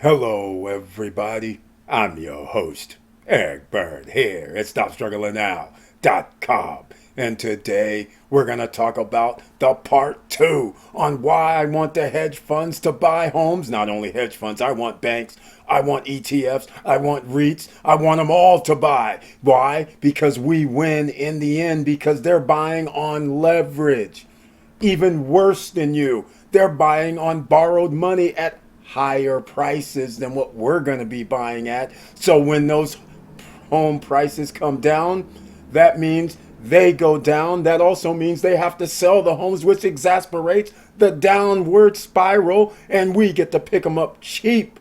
Hello, everybody. I'm your host, Eric Bird, here at StopStrugglingNow.com. And today we're going to talk about the part two on why I want the hedge funds to buy homes. Not only hedge funds, I want banks, I want ETFs, I want REITs, I want them all to buy. Why? Because we win in the end because they're buying on leverage. Even worse than you, they're buying on borrowed money at higher prices than what we're going to be buying at. So when those home prices come down, that means they go down. That also means they have to sell the homes, which exasperates the downward spiral, and we get to pick them up cheap.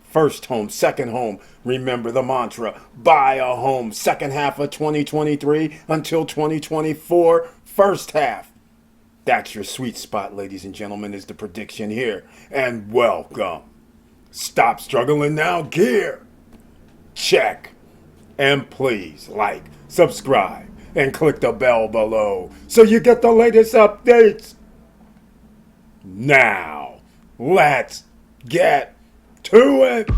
First home, second home. Remember the mantra, buy a home. Second half of 2023 until 2024, first half. That's your sweet spot, ladies and gentlemen, is the prediction here. And welcome. Stop struggling now, gear. Check. And please like, subscribe, and click the bell below so you get the latest updates. Now, let's get to it.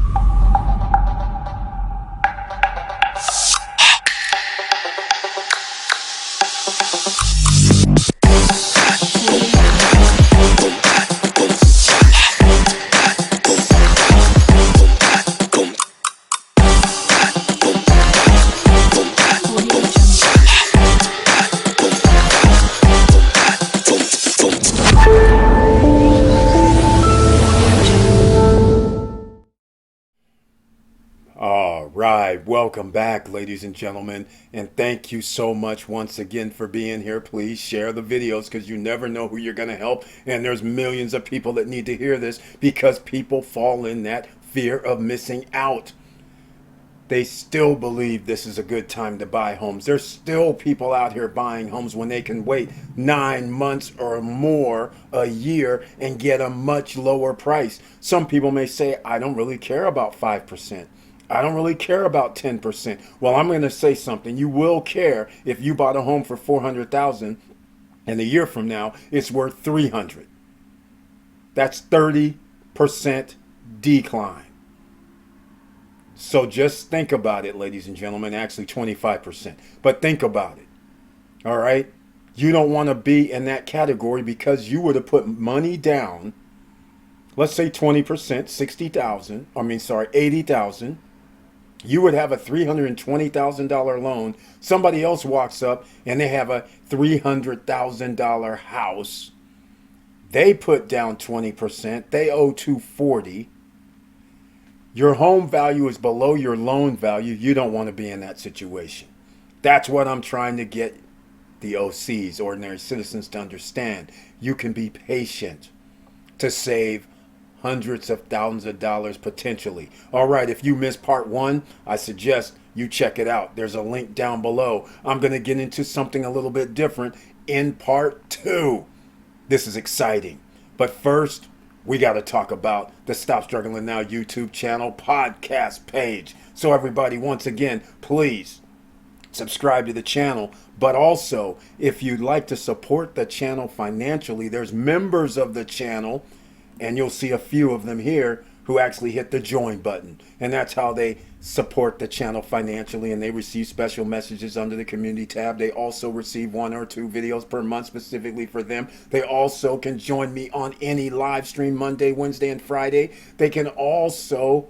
All right, welcome back, ladies and gentlemen, and thank you so much once again for being here. Please share the videos because you never know who you're going to help, and there's millions of people that need to hear this because people fall in that fear of missing out. They still believe this is a good time to buy homes. There's still people out here buying homes when they can wait 9 months or more, a year, and get a much lower price. Some people may say, I don't really care about 5%. I don't really care about 10%. Well, I'm going to say something. You will care if you bought a home for 400,000 and a year from now it's worth 300. That's 30% decline. So just think about it, ladies and gentlemen. Actually 25%. But think about it. All right? You don't want to be in that category because you would have put money down. Let's say 20%, 60,000. 80,000. You would have a $320,000 loan. Somebody else walks up and they have a $300,000 house. They put down 20%. They owe 240. Your home value is below your loan value. You don't want to be in that situation. That's what I'm trying to get the OCs, ordinary citizens, to understand. You can be patient to save hundreds of thousands of dollars potentially. All right, if you missed part one, I suggest you check it out. There's a link down below. I'm going to get into something a little bit different in part two. This is exciting. But first, we got to talk about the Stop Struggling Now YouTube channel podcast page. So everybody, once again, please subscribe to the channel. But also, if you'd like to support the channel financially, there's members of the channel, and you'll see a few of them here who actually hit the join button. And that's how they support the channel financially, and they receive special messages under the community tab. They also receive 1 or 2 videos per month specifically for them. They also can join me on any live stream Monday, Wednesday, and Friday. They can also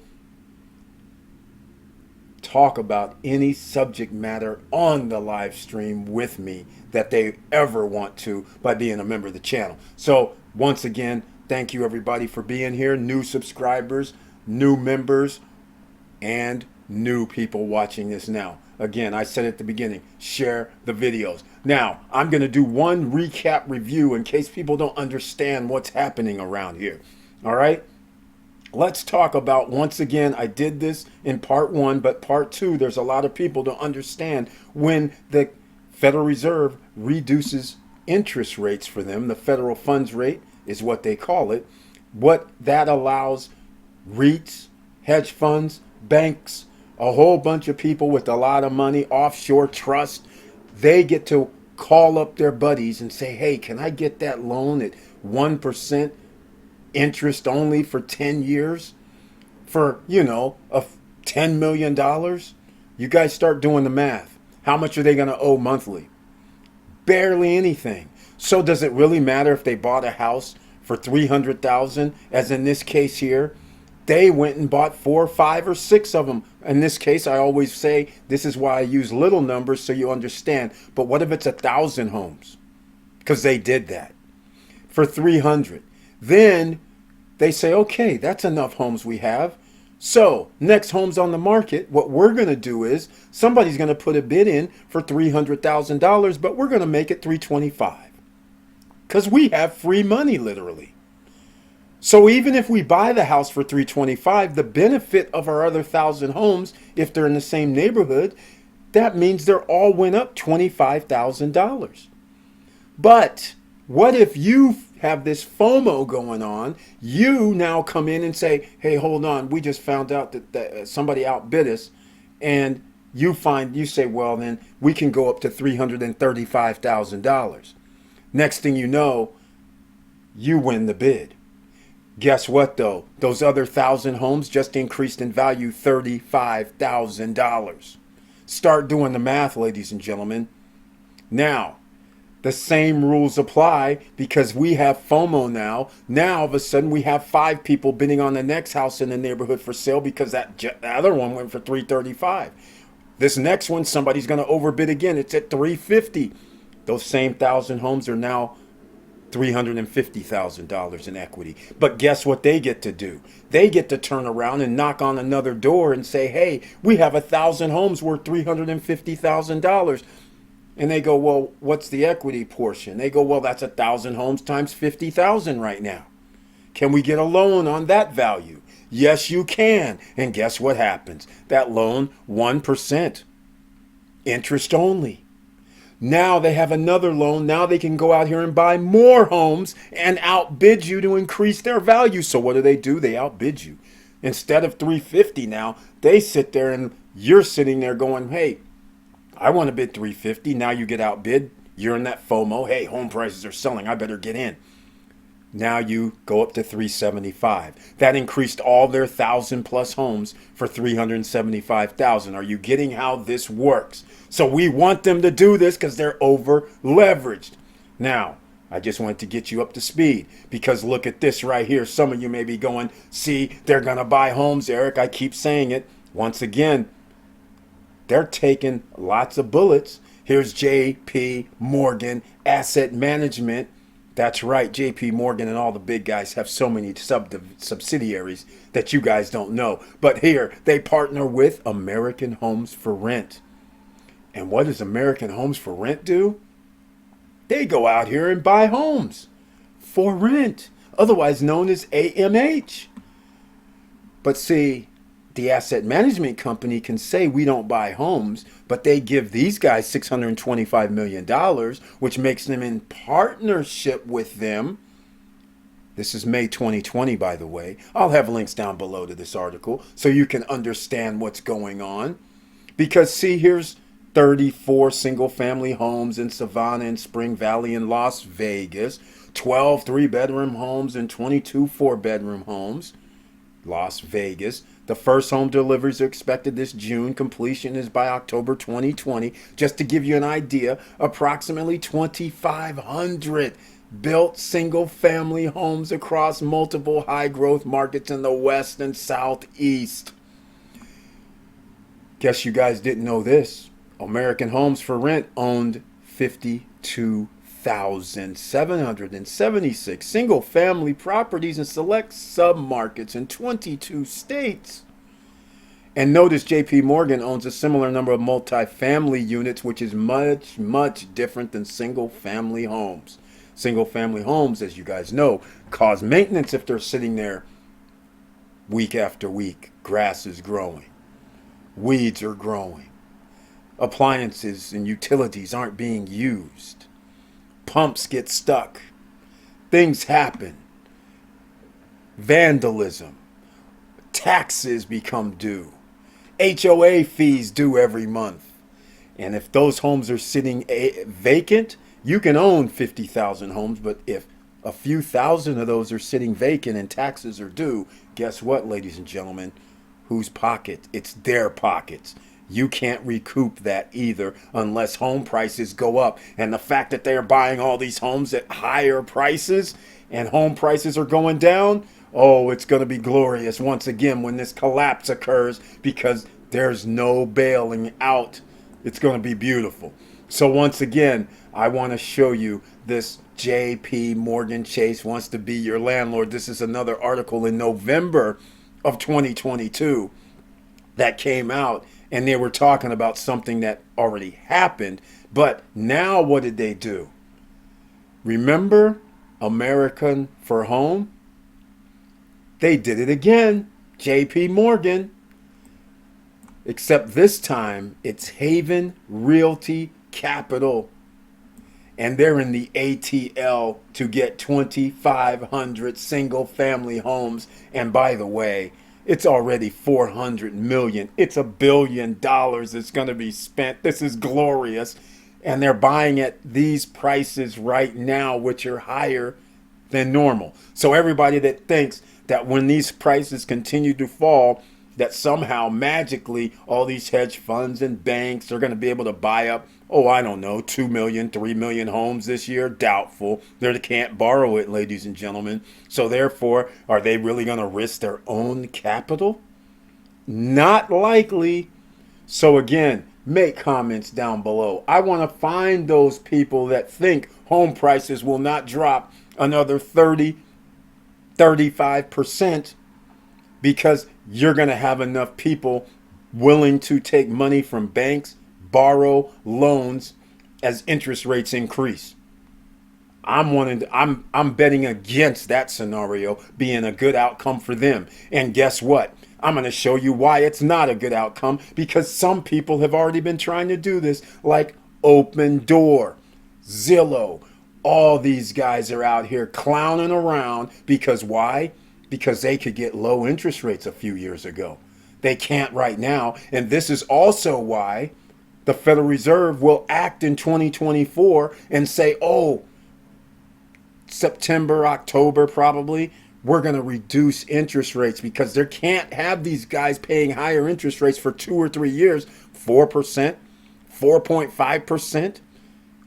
talk about any subject matter on the live stream with me that they ever want to by being a member of the channel. So once again, thank you everybody for being here. New subscribers, new members, and new people watching this now. Again, I said at the beginning, share the videos. Now, I'm going to do one recap review in case people don't understand what's happening around here. All right? Let's talk about, once again, I did this in part one, but part two, there's a lot of people don't understand when the Federal Reserve reduces interest rates for them. The federal funds rate is what they call it. What that allows REITs, hedge funds, banks, a whole bunch of people with a lot of money, offshore trust, they get to call up their buddies and say, hey, can I get that loan at 1% interest only for 10 years? for, $10 million? You guys start doing the math. How much are they going to owe monthly? Barely anything. So does it really matter if they bought a house for 300,000, as in this case here? They went and bought 4, 5, or 6 of them. In this case, I always say this is why I use little numbers so you understand. But what if it's 1,000 homes? Because they did that for 300. Then they say, okay, that's enough homes we have. So next homes on the market, what we're going to do is somebody's going to put a bid in for $300,000, but we're going to make it 325 because we have free money, literally. So even if we buy the house for 325, the benefit of our other 1,000 homes, if they're in the same neighborhood, that means they're all went up $25,000. But what if you have this FOMO going on? You now come in and say, hey, hold on, we just found out that somebody outbid us. And you say, well, then we can go up to $335,000. Next thing you know, you win the bid. Guess what, though? Those other 1,000 homes just increased in value $35,000. Start doing the math, ladies and gentlemen. Now, the same rules apply because we have FOMO now. Now, all of a sudden, we have 5 people bidding on the next house in the neighborhood for sale because the other one went for $335,000. This next one, somebody's going to overbid again. It's at $350,000. Those same 1,000 homes are now $350,000 in equity. But guess what they get to do? They get to turn around and knock on another door and say, hey, we have 1,000 homes worth $350,000. And they go, well, what's the equity portion? They go, well, that's 1,000 homes times 50,000 right now. Can we get a loan on that value? Yes, you can. And guess what happens? That loan, 1%. Interest only. Now they have another loan. Now they can go out here and buy more homes and outbid you to increase their value. So what do? They outbid you. Instead of 350 now, they sit there and you're sitting there going, hey, I want to bid 350. Now you get outbid. You're in that FOMO. Hey, home prices are selling. I better get in. Now you go up to 375. That increased all their 1,000+ homes for 375,000. Are you getting how this works? So we want them to do this because they're over leveraged. Now, I just wanted to get you up to speed because look at this right here. Some of you may be going, see, they're going to buy homes, Eric. I keep saying it. Once again, they're taking lots of bullets. Here's J.P. Morgan Asset Management. That's right, J.P. Morgan and all the big guys have so many subsidiaries that you guys don't know. But here, they partner with American Homes for Rent. And what does American Homes for Rent do? They go out here and buy homes for rent, otherwise known as AMH. But see, the asset management company can say we don't buy homes, but they give these guys $625 million, which makes them in partnership with them. This is May 2020, by the way. I'll have links down below to this article so you can understand what's going on. Because see, here's 34 single-family homes in Savannah and Spring Valley in Las Vegas, 12 3-bedroom homes and 22 4-bedroom homes, Las Vegas. The first home deliveries are expected this June. Completion is by October 2020. Just to give you an idea, approximately 2,500 built single-family homes across multiple high-growth markets in the West and Southeast. Guess you guys didn't know this. American Homes for Rent owned 52,776 single-family properties in select submarkets in 22 states. And notice J.P. Morgan owns a similar number of multifamily units, which is much, much different than single-family homes. Single-family homes, as you guys know, cause maintenance if they're sitting there week after week. Grass is growing. Weeds are growing. Appliances and utilities aren't being used. Pumps get stuck. Things happen. Vandalism. Taxes become due. HOA fees due every month. And if those homes are sitting vacant, you can own 50,000 homes, but if a few thousand of those are sitting vacant and taxes are due. Guess what, ladies and gentlemen? Whose pocket? It's their pockets. You can't recoup that either unless home prices go up. And the fact that they're buying all these homes at higher prices and home prices are going down, oh, it's going to be glorious once again when this collapse occurs because there's no bailing out. It's going to be beautiful. So once again, I want to show you this JP Morgan Chase wants to be your landlord. This is another article in November of 2022 that came out, and they were talking about something that already happened. But now what did they do? Remember American for Home? They did it again. JP Morgan. Except this time it's Haven Realty Capital. And they're in the ATL to get 2,500 single family homes. And by the way, it's already 400 million. It's $1 billion that's going to be spent. This is glorious. And they're buying at these prices right now, which are higher than normal. So everybody that thinks that when these prices continue to fall, that somehow magically all these hedge funds and banks are going to be able to buy up, oh, I don't know, 2 million, 3 million homes this year. Doubtful. They can't borrow it, ladies and gentlemen. So therefore, are they really going to risk their own capital? Not likely. So again, make comments down below. I want to find those people that think home prices will not drop another 30, 35%, because you're going to have enough people willing to take money from banks, borrow loans as interest rates increase. I'm betting against that scenario being a good outcome for them. And guess what? I'm going to show you why it's not a good outcome, because some people have already been trying to do this, like Opendoor, Zillow. All these guys are out here clowning around because why? Because they could get low interest rates a few years ago. They can't right now. And this is also why the Federal Reserve will act in 2024 and say, oh, September, October probably, we're going to reduce interest rates, because they can't have these guys paying higher interest rates for 2 or 3 years, 4%, 4.5%.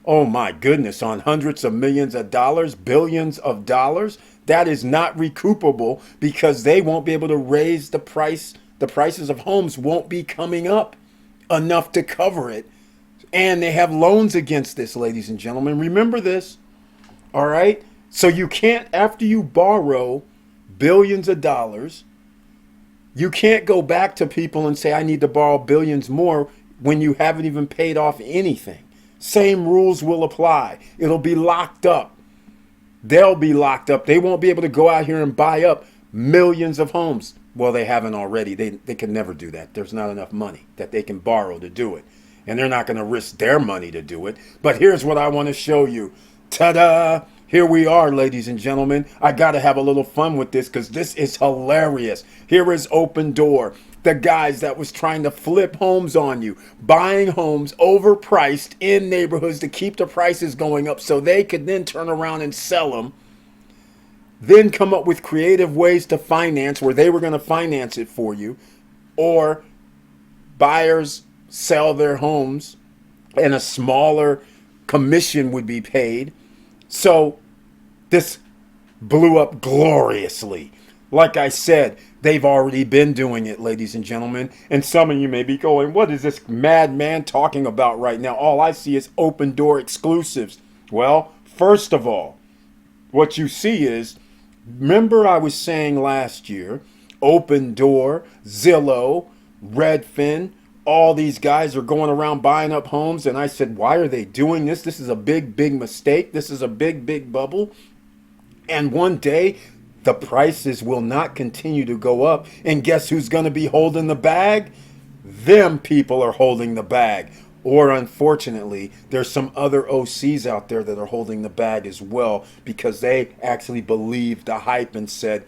Oh my goodness, on hundreds of millions of dollars, billions of dollars. That is not recoupable, because they won't be able to raise the price. The prices of homes won't be coming up enough to cover it. And they have loans against this, ladies and gentlemen. Remember this. All right. So you can't, after you borrow billions of dollars, you can't go back to people and say, I need to borrow billions more when you haven't even paid off anything. Same rules will apply. It'll be locked up. They'll be locked up. They won't be able to go out here and buy up millions of homes. Well, they haven't already. They can never do that. There's not enough money that they can borrow to do it. And they're not going to risk their money to do it. But here's what I want to show you. Ta-da! Here we are, ladies and gentlemen. I got to have a little fun with this because this is hilarious. Here is Opendoor. The guys that was trying to flip homes on you, buying homes overpriced in neighborhoods to keep the prices going up so they could then turn around and sell them, then come up with creative ways to finance where they were going to finance it for you, or buyers sell their homes and a smaller commission would be paid. So this blew up gloriously. Like I said, they've already been doing it, ladies and gentlemen. And some of you may be going, what is this madman talking about right now? All I see is Opendoor exclusives. Well, first of all, what you see is, remember I was saying last year, Opendoor, Zillow, Redfin, all these guys are going around buying up homes. And I said, why are they doing this? This is a big, big mistake. This is a big, big bubble. And one day, the prices will not continue to go up. And guess who's going to be holding the bag? Them people are holding the bag. Or unfortunately, there's some other OCs out there that are holding the bag as well, because they actually believed the hype and said,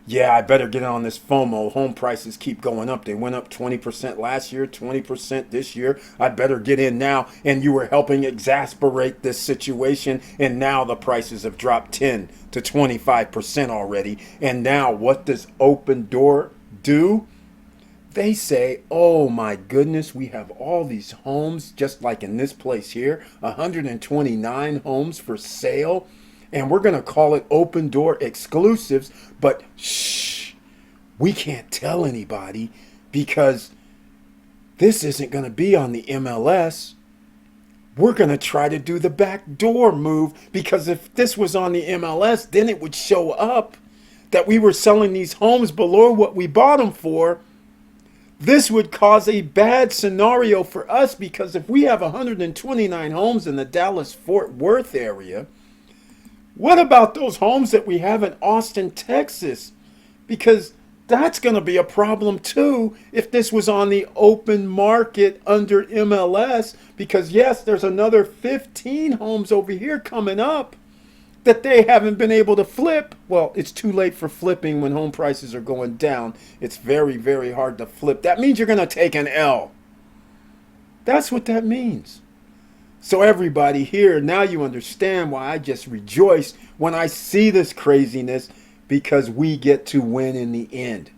Yeah, I better get on this FOMO. Home prices keep going up. They went up 20% last year, 20% this year. I better get in now. And you were helping exasperate this situation. And now the prices have dropped 10 to 25% already. And now what does Opendoor do? They say, oh my goodness, we have all these homes, just like in this place here, 129 homes for sale. And we're going to call it Open Door Exclusives. But shh, we can't tell anybody because this isn't going to be on the MLS. We're going to try to do the back door move because if this was on the MLS, then it would show up that we were selling these homes below what we bought them for. This would cause a bad scenario for us because if we have 129 homes in the Dallas-Fort Worth area, what about those homes that we have in Austin, Texas? Because that's going to be a problem too if this was on the open market under MLS. Because yes, there's another 15 homes over here coming up that they haven't been able to flip. Well, it's too late for flipping when home prices are going down. It's very, very hard to flip. That means you're going to take an L. That's what that means. So everybody here, now you understand why I just rejoice when I see this craziness because we get to win in the end.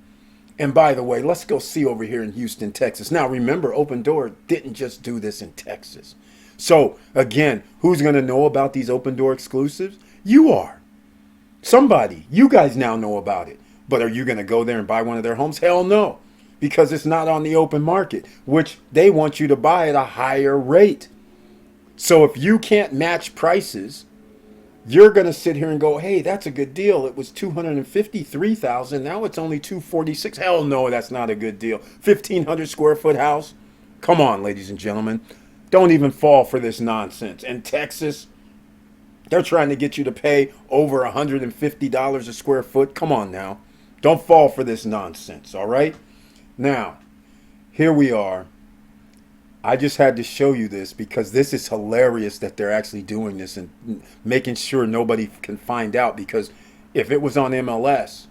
And by the way, let's go see over here in Houston, Texas. Now remember, Opendoor didn't just do this in Texas. So again, who's going to know about these Opendoor exclusives? You are. Somebody. You guys now know about it. But are you going to go there and buy one of their homes? Hell no. Because it's not on the open market, which they want you to buy at a higher rate. So if you can't match prices, you're going to sit here and go, hey, that's a good deal. It was $253,000. Now it's only $246,000. Hell no, that's not a good deal. 1,500 square foot house. Come on, ladies and gentlemen. Don't even fall for this nonsense. In Texas, they're trying to get you to pay over $150 a square foot. Come on now. Don't fall for this nonsense, all right? Now, here we are. I just had to show you this because this is hilarious that they're actually doing this and making sure nobody can find out, because if it was on MLS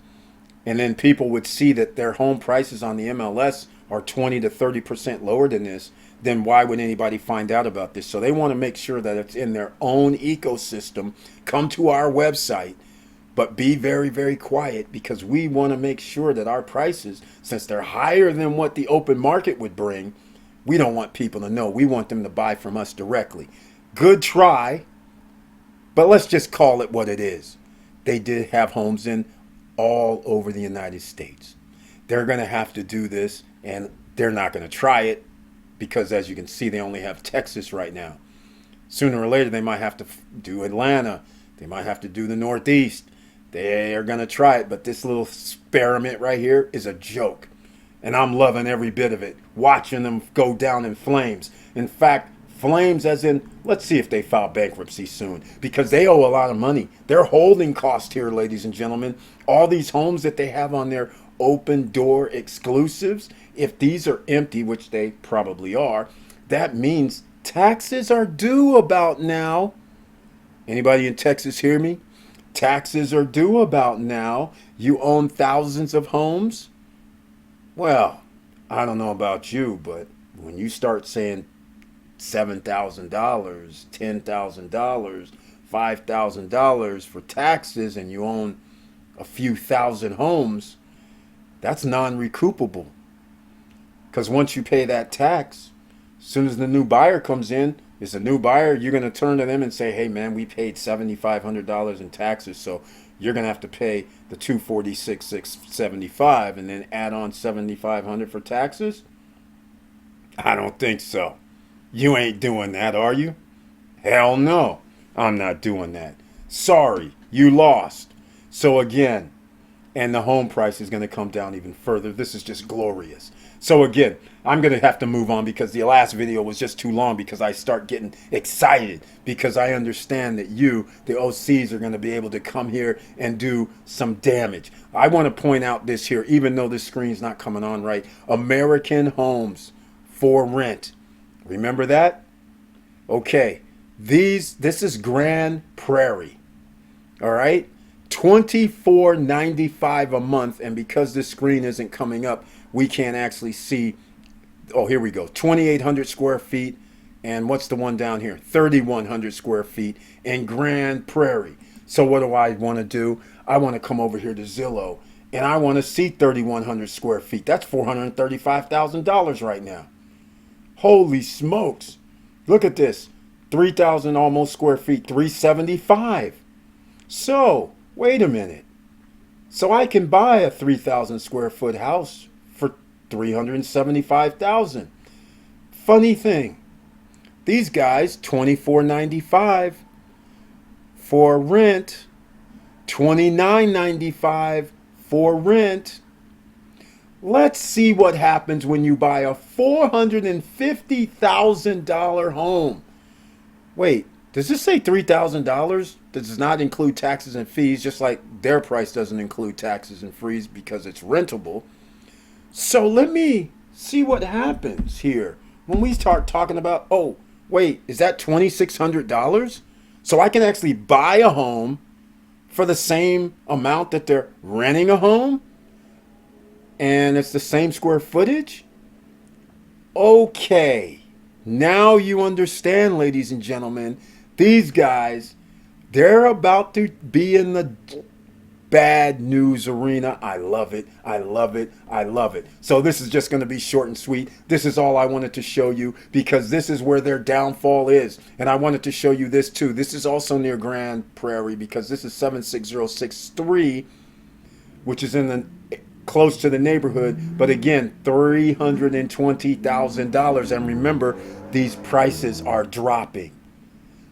and then people would see that their home prices on the MLS are 20 to 30% lower than this, then why would anybody find out about this? So they want to make sure that it's in their own ecosystem. Come to our website, but be very, very quiet because we want to make sure that our prices, since they're higher than what the open market would bring, we don't want people to know. We want them to buy from us directly. Good try, but let's just call it what it is. They did have homes in all over the United States. They're going to have to do this, and they're not going to try it because, as you can see, they only have Texas right now. Sooner or later, they might have to do Atlanta. They might have to do the Northeast. They are going to try it, but this little experiment right here is a joke. And I'm loving every bit of it, watching them go down in flames. In fact, flames as in, let's see if they file bankruptcy soon, because they owe a lot of money. Their holding cost here, ladies and gentlemen, all these homes that they have on their open door exclusives, if these are empty, which they probably are, that means taxes are due about now. Anybody in Texas hear me? Taxes are due about now. You own thousands of homes. Well, I don't know about you, but when you start saying $7,000, $10,000, $5,000 for taxes and you own a few thousand homes, that's non-recoupable. Because once you pay that tax, as soon as the new buyer comes in, it's a new buyer, you're going to turn to them and say, hey man, we paid $7,500 in taxes, so you're going to have to pay the $246,675 and then add on $7,500 for taxes? I don't think so. You ain't doing that, are you? Hell no. I'm not doing that. Sorry, you lost. So again, and the home price is going to come down even further. This is just glorious. So again, I'm going to have to move on because the last video was just too long, because I start getting excited because I understand that you, the OCs, are going to be able to come here and do some damage. I want to point out this here, even though this screen's not coming on right. American Homes for Rent. Remember that? Okay. This is Grand Prairie. All right. $24.95 a month. And because this screen isn't coming up, we can't actually see. Oh, here we go. 2,800 square feet. And what's the one down here? 3,100 square feet in Grand Prairie. So what do I want to do? I want to come over here to Zillow and I want to see 3,100 square feet. That's $435,000 right now. Holy smokes. Look at this. 3,000 almost square feet, 375. So, wait a minute. So I can buy a 3,000 square foot house for 375,000. Funny thing. These guys, $24.95 for rent, $29.95 for rent. Let's see what happens when you buy a $450,000 home. Wait, does this say $3,000? Does not include taxes and fees, just like their price doesn't include taxes and fees because it's rentable. So let me see what happens here when we start talking about, oh, wait, is that $2,600? So I can actually buy a home for the same amount that they're renting a home? And it's the same square footage? Okay. Now you understand, ladies and gentlemen. These guys, they're about to be in the bad news arena. I love it. I love it. I love it. So this is just going to be short and sweet. This is all I wanted to show you because this is where their downfall is. And I wanted to show you this too. This is also near Grand Prairie because this is 76063, which is in the close to the neighborhood. But again, $320,000. And remember, these prices are dropping.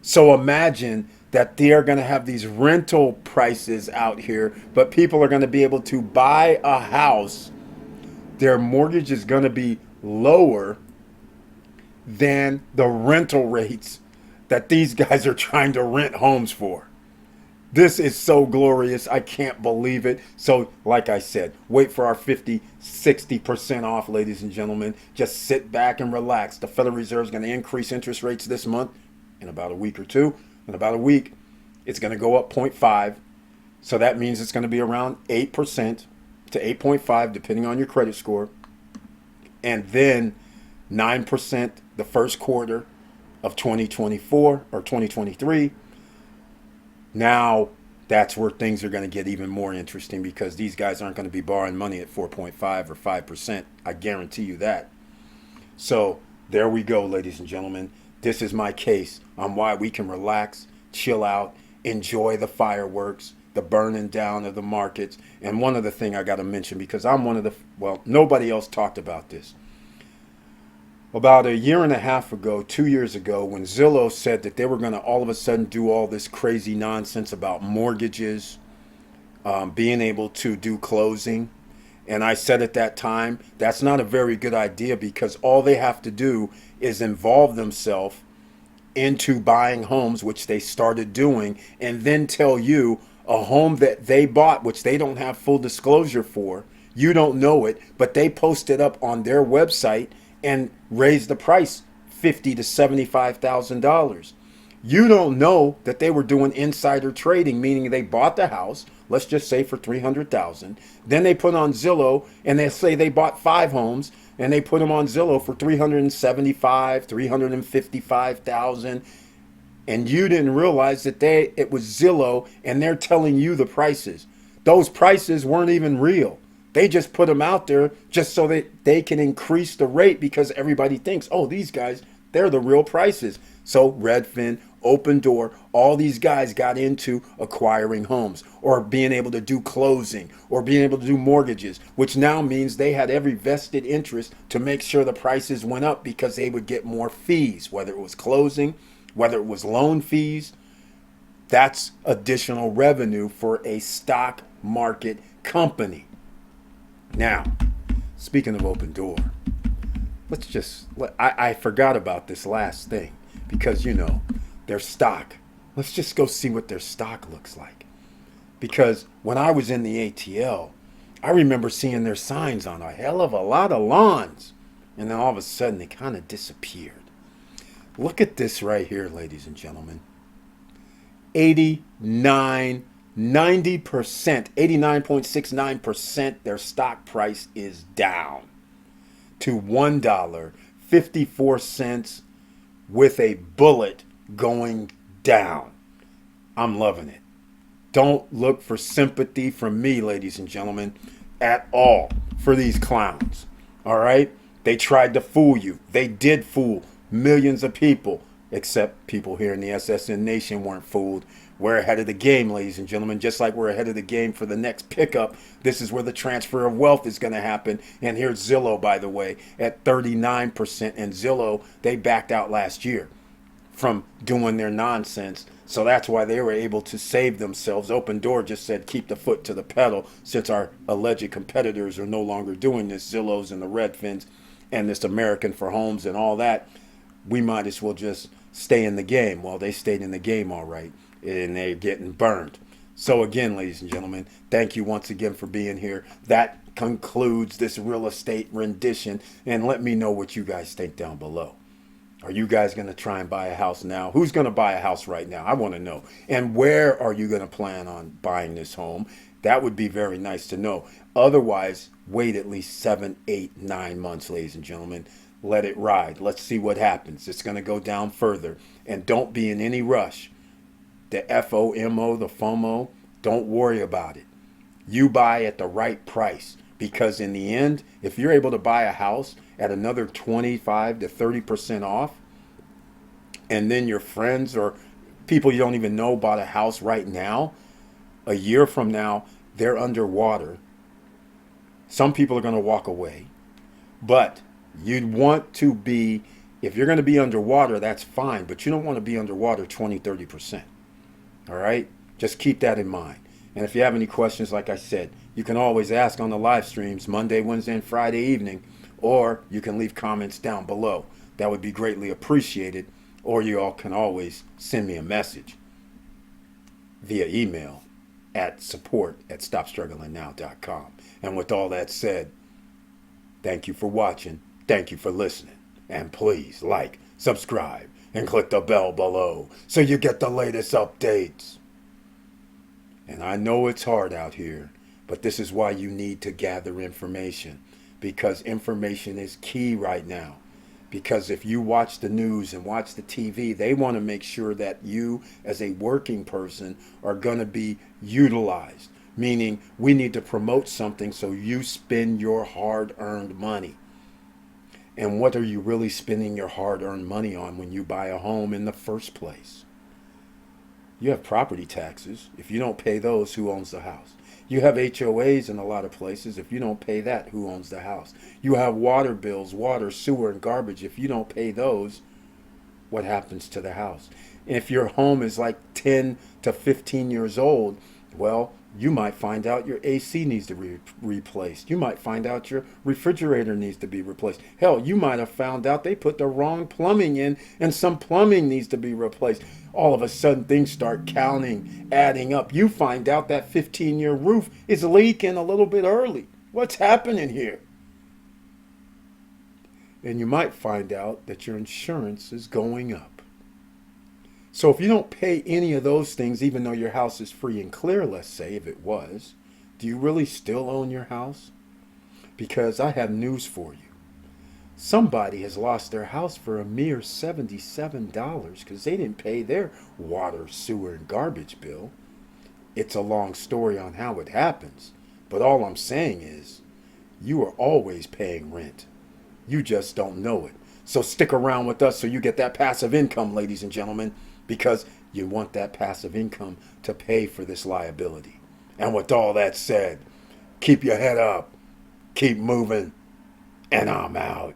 So imagine that they're going to have these rental prices out here, but people are going to be able to buy a house. Their mortgage is going to be lower than the rental rates that these guys are trying to rent homes for. This is so glorious. I can't believe it. So like I said, wait for our 50, 60% off, ladies and gentlemen. Just sit back and relax. The Federal Reserve is going to increase interest rates this month in about a week or two. In about a week, it's going to go up 0.5. So that means it's going to be around 8% to 8.5, depending on your credit score. And then 9% the first quarter of 2024 or 2023. Now, that's where things are going to get even more interesting because these guys aren't going to be borrowing money at 4.5 or 5%. I guarantee you that. So there we go, ladies and gentlemen. This is my case on why we can relax, chill out, enjoy the fireworks, the burning down of the markets. And one other thing I got to mention, because I'm one of the, well, nobody else talked about this. About a year and a half ago, 2 years ago, when Zillow said that they were going to all of a sudden do all this crazy nonsense about mortgages, being able to do closing. And I said at that time, that's not a very good idea because all they have to do is involve themselves into buying homes, which they started doing, and then tell you a home that they bought, which they don't have full disclosure for. You don't know it, but they post it up on their website and raise the price $50,000 to $75,000. You don't know that they were doing insider trading, meaning they bought the house, let's just say for $300,000. Then they put on Zillow and they say they bought 5 homes and they put them on Zillow for $375,000, $355,000. And you didn't realize that it was Zillow and they're telling you the prices. Those prices weren't even real. They just put them out there just so that they can increase the rate because everybody thinks, oh, these guys, they're the real prices. So Redfin, Opendoor, all these guys got into acquiring homes or being able to do closing or being able to do mortgages, which now means they had every vested interest to make sure the prices went up because they would get more fees, whether it was closing, whether it was loan fees. That's additional revenue for a stock market company. Now, speaking of Opendoor, I forgot about this last thing because, you know, their stock. Let's just go see what their stock looks like. Because when I was in the ATL, I remember seeing their signs on a hell of a lot of lawns. And then all of a sudden, they kind of disappeared. Look at this right here, ladies and gentlemen. 89 90%, 89.69%, their stock price is down to $1.54 with a bullet going down. I'm loving it. Don't look for sympathy from me, ladies and gentlemen, at all for these clowns. All right? They tried to fool you. They did fool millions of people, except people here in the SSN Nation weren't fooled. We're ahead of the game, ladies and gentlemen, just like we're ahead of the game for the next pickup. This is where the transfer of wealth is going to happen. And here's Zillow, by the way, at 39%. And Zillow, they backed out last year from doing their nonsense. So that's why they were able to save themselves. Opendoor just said keep the foot to the pedal since our alleged competitors are no longer doing this, Zillows and the Redfins and this American for Homes and all that. We might as well just stay in the game. Well, they stayed in the game all right, and they're getting burned. So again, ladies and gentlemen, thank you once again for being here. That concludes this real estate rendition, and let me know what you guys think down below. Are you guys going to try and buy a house now? Who's going to buy a house right now? I want to know. And where are you going to plan on buying this home? That would be very nice to know. Otherwise, wait at least 7, 8, 9 months, ladies and gentlemen. Let it ride. Let's see what happens. It's going to go down further. And don't be in any rush. The FOMO, the FOMO, don't worry about it. You buy at the right price. Because in the end, if you're able to buy a house at another 25 to 30% off, and then your friends or people you don't even know bought a house right now, a year from now, they're underwater. Some people are going to walk away. But you'd want to be, if you're going to be underwater, that's fine. But you don't want to be underwater 20, 30%. All right? Just keep that in mind. And if you have any questions, like I said, you can always ask on the live streams Monday, Wednesday, and Friday evening, or you can leave comments down below. That would be greatly appreciated. Or you all can always send me a message via email at support@stopstrugglingnow.com. And with all that said, thank you for watching. Thank you for listening. And please like, subscribe, and click the bell below so you get the latest updates. And I know it's hard out here, but this is why you need to gather information, because information is key right now. Because if you watch the news and watch the TV, they want to make sure that you as a working person are going to be utilized, meaning we need to promote something so you spend your hard-earned money. And what are you really spending your hard-earned money on when you buy a home in the first place? You have property taxes. If you don't pay those, who owns the house? You have HOAs in a lot of places. If you don't pay that, who owns the house? You have water bills, water, sewer, and garbage. If you don't pay those, what happens to the house? If your home is like 10 to 15 years old, well, you might find out your AC needs to be replaced. You might find out your refrigerator needs to be replaced. Hell, you might have found out they put the wrong plumbing in and some plumbing needs to be replaced. All of a sudden, things start counting, adding up. You find out that 15-year roof is leaking a little bit early. What's happening here? And you might find out that your insurance is going up. So if you don't pay any of those things, even though your house is free and clear, let's say, if it was, do you really still own your house? Because I have news for you. Somebody has lost their house for a mere $77 because they didn't pay their water, sewer, and garbage bill. It's a long story on how it happens. But all I'm saying is, you are always paying rent. You just don't know it. So stick around with us so you get that passive income, ladies and gentlemen, because you want that passive income to pay for this liability. And with all that said, keep your head up, keep moving, and I'm out.